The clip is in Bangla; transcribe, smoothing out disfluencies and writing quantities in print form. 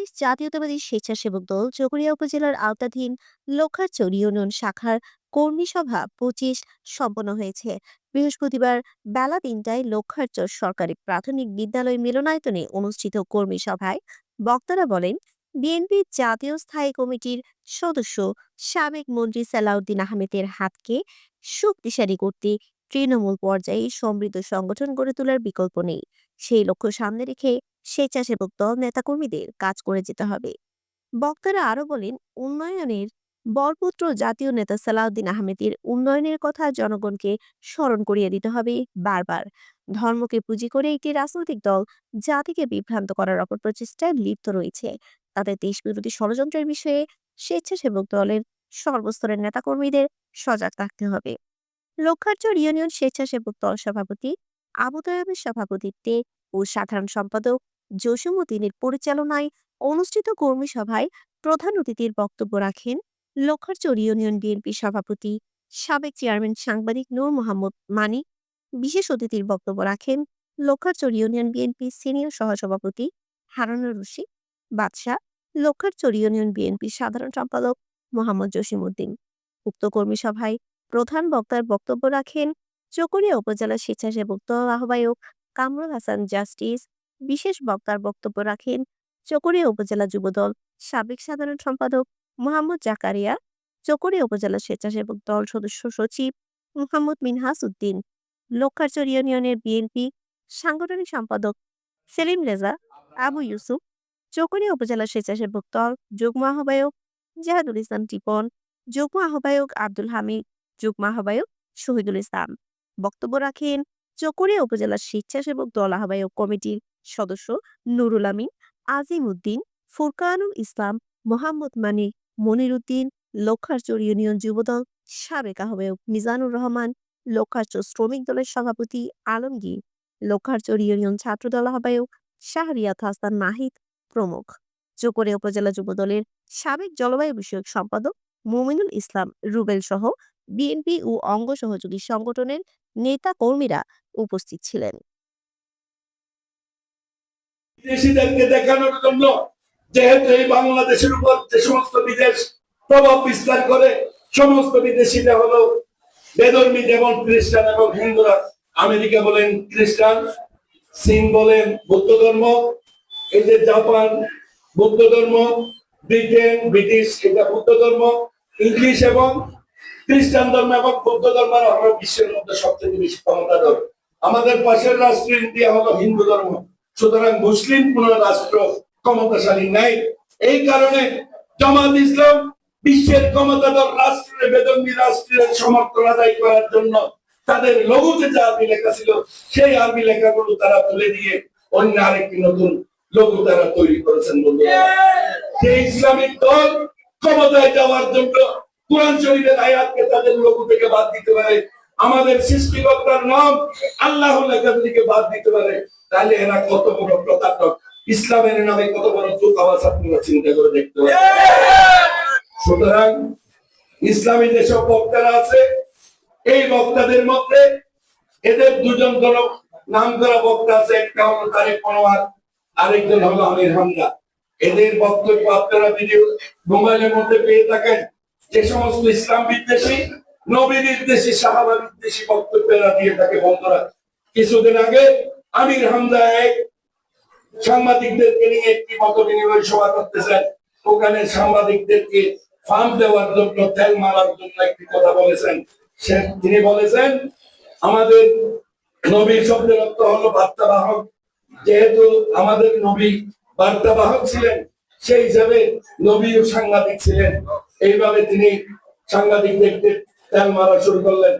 বাংলাদেশ জাতীয়তাবাদী স্বেচ্ছাসেবক দল চকরিয়া উপজেলার আওতাধীন লোখারচর ইউনিয়ন শাখার কর্মী সভা ২৫ সম্পন্ন হয়েছে। বৃহস্পতিবার বেলা ৩টায় লোখারচর সরকারি প্রাথমিক বিদ্যালয় মিলনায়তনে অনুষ্ঠিত কর্মী সভায় বক্তারা বলেন, বিএনপির জাতীয় স্থায়ী কমিটির সদস্য সাবেক মন্ত্রী সালাউদ্দিন আহমেদের হাতকে শক্তিশালী করতে তৃণমূল পর্যায়ে সমৃদ্ধ সংগঠন গড়ে তোলার বিকল্প নেই। সেই লক্ষ্য সামনে রেখে স্বেচ্ছাসেবক দল নেতাকর্মীদের কাজ করে যেতে হবে। বক্তারা আরো বলেন, উন্নয়নের বরপুত্র জাতীয় নেতা সালাউদ্দিন আহমেদের উন্নয়নের কথা জনগণকে স্মরণ করিয়ে দিতে হবে বারবার। ধর্মকে পুঁজি করে একটি রাজনৈতিক দল জাতিকে বিভ্রান্ত করার অপপ্রচেষ্টায় লিপ্ত রয়েছে। তাদের দেশবিরোধী ষড়যন্ত্রের বিষয়ে স্বেচ্ছাসেবক দলের সর্বস্তরের নেতাকর্মীদের সজাগ থাকতে হবে। লক্ষ্যারচর ইউনিয়ন স্বেচ্ছাসেবক দল সভাপতি আবু তৈয়বের সভাপতিত্বে ও সাধারণ সম্পাদক জসিমউদ্দিনের পরিচালনায় অনুষ্ঠিত কর্মী সভায় প্রধান অতিথির বক্তব্য রাখেন লক্ষ্যারচর ইউনিয়ন বিএনপি সভাপতি সাবেক চেয়ারম্যান সাংবাদিক নূর মোহাম্মদ মানিক। বিশেষ অতিথির বক্তব্য রাখেন লক্ষ্যারচর ইউনিয়ন বিএনপি সিনিয়র সহসভাপতি হারুনুর রশিদ বাদশাহ, লক্ষ্যারচর ইউনিয়ন বিএনপি সাধারণ সম্পাদক মোহাম্মদ জসিমউদ্দিন। উক্ত কর্মী সভায় প্রধান বক্তার বক্তব্য রাখেন চকরিয়া উপজেলা স্বেচ্ছাসেবক দল আহ্বায়ক কামরুল হাসান জাস্টিস। বিশেষ বক্তার বক্তব্য রাখেন চকরিয়া উপজেলা যুবদল সাবেক সাধারণ সম্পাদক মোহাম্মদ জাকারিয়া, চকরিয়া উপজেলা স্বেচ্ছাসেবক দল সদস্য সচিব মোহাম্মদ মিনহাস উদ্দিন, লক্ষ্যারচর ইউনিয়নের বিএনপি সাংগঠনিক সম্পাদক সেলিম রেজা, আবু ইউসুফ, চকরিয়া উপজেলা স্বেচ্ছাসেবক দল যুগ্ম আহ্বায়ক জাহাদুল ইসলাম টিপন, যুগ্ম আহ্বায়ক আব্দুল হামিদ, যুগ্ম আহ্বায়ক শহীদুল ইসলাম। বক্তব্য রাখেন চকরিয়া উপজেলা স্বেচ্ছাসেবক দল আহ্বায়ক কমিটির সদস্য নুরুল আমিন, আজিম উদ্দিন, ফুরকানুল ইসলাম, মোহাম্মদ মানিক, মনির উদ্দিন, লক্ষ্যারচর ইউনিয়ন যুবদল সাবেক আহ্বায়ক মিজানুর রহমান, লক্ষ্যারচর শ্রমিক দলের সভাপতি আলমগীর, লক্ষ্যারচর ইউনিয়ন ছাত্রদল আহ্বায়ক শাহরিয়াত হাসান নাহিদ প্রমুখ। চকরিয়া উপজেলা যুবদলের সাবেক জলবায়ু বিষয়ক সম্পাদক মুমিনুল ইসলাম রুবেল সহ বিএনপি ও অঙ্গ সহযোগী সংগঠনের নেতা কর্মীরা উপস্থিত ছিলেন। বিদেশিদেরকে দেখানোর জন্য যেহেতু এই বাংলাদেশের উপর যে সমস্ত বিদেশ প্রভাব বিস্তার করে, সমস্ত বিদেশিরা হলো বেধর্মী, যেমন খ্রিস্টান এবং হিন্দুরা। আমেরিকা বলেন খ্রিস্টান, চীন বলেন বৌদ্ধ ধর্ম, এই যে জাপান বৌদ্ধ ধর্ম, ব্রিটেন ব্রিটিশ এটা বৌদ্ধ ধর্ম, ইংলিশ এবং খ্রিস্টান ধর্ম এবং বৌদ্ধ ধর্ম হলো বিশ্বের মধ্যে সবচেয়ে বেশি ক্ষমতাধর। আমাদের পাশের রাষ্ট্র ইন্ডিয়া হলো হিন্দু ধর্ম। সুতরাং মুসলিম কোন রাষ্ট্র ক্ষমতাশালী নাই। এই কারণে জামাত ইসলাম বিশ্বের ক্ষমতাধর রাষ্ট্রের বেদনী রাষ্ট্রের সমর্থন আদায় করার জন্য তাদের লোগোতে যে আরবি লেখা ছিল সেই আরবি লেখাগুলো তারা তুলে দিয়ে অন্য আরেকটি নতুন লোগো তারা তৈরি করেছেন। সেই ইসলামিক দল ক্ষমতায় যাওয়ার জন্য কোরআন শরীফের আয়াতকে তাদের লোগো থেকে বাদ দিতে পারে, আমাদের সৃষ্টিকর্তার নাম আল্লাহ লেখা থেকে বাদ দিতে পারে, তাহলে এরা কত বড় প্রতারক, ইসলামের নামে কত বড় ধোঁকাবাজ আপনারা চিন্তা করে দেখতে পারেন। সুতরাং ইসলামী যেসব বক্তারা আছে এই বক্তাদের মধ্যে এদের দুজন নাম করা বক্তা আছে, একটা হলো তারেক মনোয়ার, আরেকজন হলো আমির হামজা। এদের বক্তব্য আপনারা ভিডিও মোবাইলের মধ্যে পেয়ে থাকেন। যে সমস্ত ইসলাম বিদ্বেষী, নবী বিদ্বেষী, সাহাবা বিদ্বেষী বক্তব্য এরা দিয়ে থাকে। বন্ধুরা, কিছুদিন আগে আমির হামজা এক সাংবাদিকদেরকে নিয়ে একটি মত বিনিময় সভা করতেছেন। ওখানে সাংবাদিকদেরকে ফার্ম দেওয়ার জন্য, তেল মারার জন্য একটি কথা বলেছেন। তিনি বলেছেন আমাদের নবীর শব্দের অর্থ হলো বার্তাবাহক। যেহেতু আমাদের নবী বার্তাবাহক ছিলেন, সেই হিসাবে নবীও সাংবাদিক ছিলেন। এইভাবে তিনি সাংবাদিকদেরকে তেল মারা শুরু করলেন।